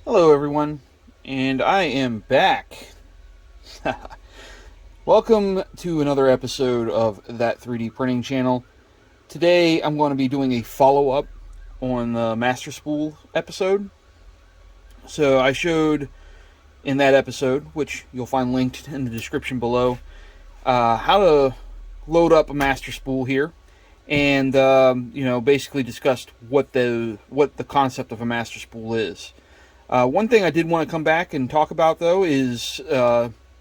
Hello everyone, and I am back. Welcome to another episode of That 3D Printing Channel. Today I'm going to be doing a follow-up on the Master Spool episode. So I showed in that episode, which you'll find linked in the description below, how to load up a Master Spool here, and basically discussed what the concept of a Master Spool is. One thing I did want to come back and talk about, though, is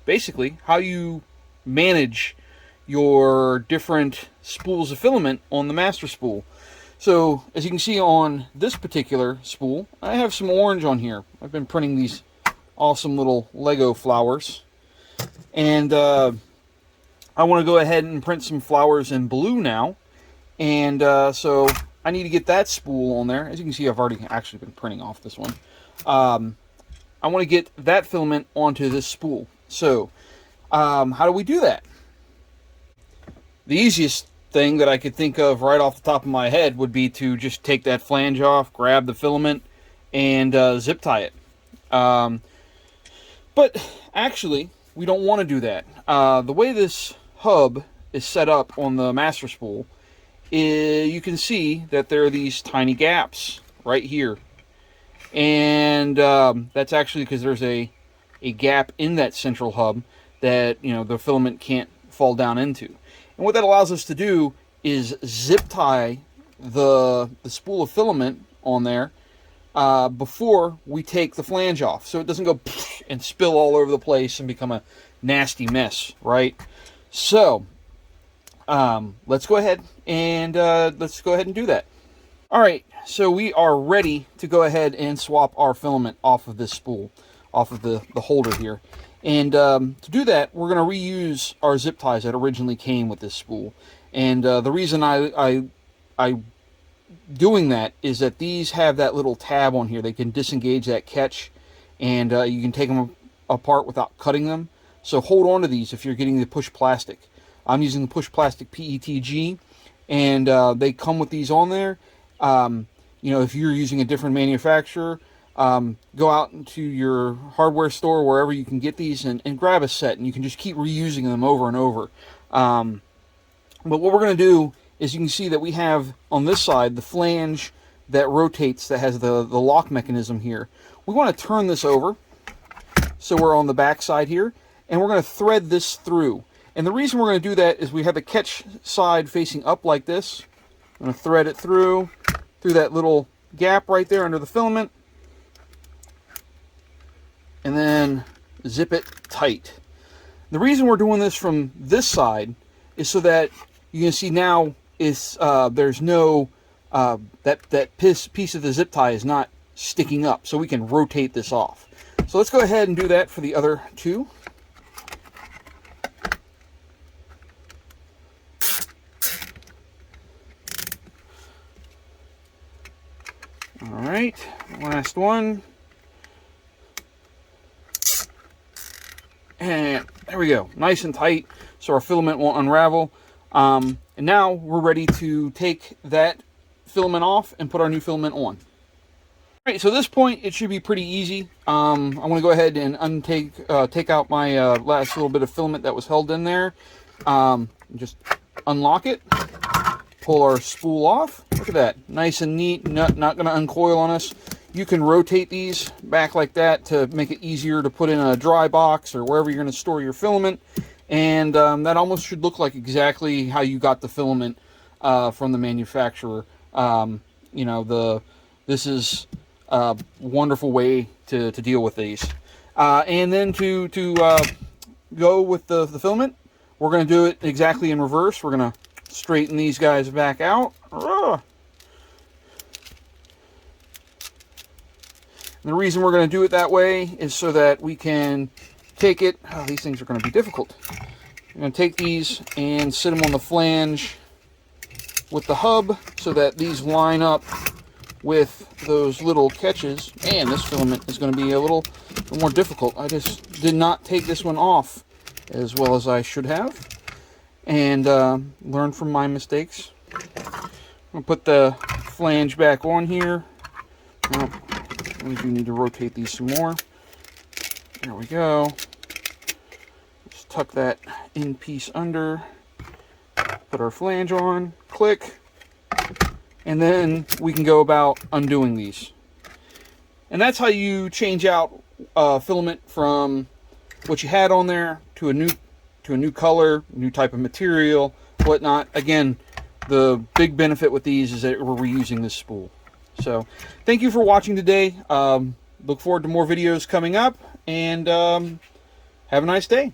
basically how you manage your different spools of filament on the master spool. So, as you can see on this particular spool, I have some orange on here. I've been printing these awesome little Lego flowers. And I want to go ahead and print some flowers in blue now. And so I need to get that spool on there. As you can see, I've already actually been printing off this one. I want to get that filament onto this spool. So, how do we do that? The easiest thing that I could think of right off the top of my head would be to just take that flange off, grab the filament, and zip tie it. But actually, we don't want to do that. The way this hub is set up on the master spool, you can see that there are these tiny gaps right here. And that's actually because there's a gap in that central hub that the filament can't fall down into. And what that allows us to do is zip tie the spool of filament on there before we take the flange off, so it doesn't go and spill all over the place and become a nasty mess, right? So let's go ahead and do that. All right, so we are ready to go ahead and swap our filament off of this spool, off of the holder here. And to do that, we're going to reuse our zip ties that originally came with this spool. And the reason I doing that is that these have that little tab on here. They can disengage that catch, and you can take them apart without cutting them. So hold on to these if you're getting the push plastic. I'm using the push plastic PETG, and they come with these on there. If you're using a different manufacturer, go out into your hardware store, wherever you can get these, and grab a set, and you can just keep reusing them over and over. But what we're going to do is, you can see that we have on this side the flange that rotates, that has the lock mechanism here. We want to turn this over, so we're on the back side here, and we're going to thread this through. And the reason we're going to do that is we have the catch side facing up like this. I'm going to thread it through that little gap right there under the filament, and then zip it tight. The reason we're doing this from this side is so that you can see now there's no that piece of the zip tie is not sticking up, so we can rotate this off. So let's go ahead and do that for the other two. All right, last one. And there we go, nice and tight, so our filament won't unravel. And now we're ready to take that filament off and put our new filament on. All right, so at this point it should be pretty easy. I'm going to go ahead and take out my last little bit of filament that was held in there. Just unlock it, pull our spool off. Look at that, nice and neat, not going to uncoil on us. You can rotate these back like that to make it easier to put in a dry box or wherever you're going to store your filament. And that almost should look like exactly how you got the filament from the manufacturer. This is a wonderful way to deal with these. And then to go with the filament, we're going to do it exactly in reverse. We're going to straighten these guys back out. The reason we're going to do it that way is so that we can take it. Oh, these things are going to be difficult. We're going to take these and sit them on the flange with the hub so that these line up with those little catches. And this filament is going to be a little more difficult. I just did not take this one off as well as I should have, and learn from my mistakes. I'm going to put the flange back on here. Now, We do need to rotate these some more. There we go. Just tuck that in piece under. Put our flange on. Click. And then we can go about undoing these. And that's how you change out filament from what you had on there to a new color, new type of material, whatnot. Again, the big benefit with these is that we're reusing this spool. So thank you for watching today. Look forward to more videos coming up, and have a nice day.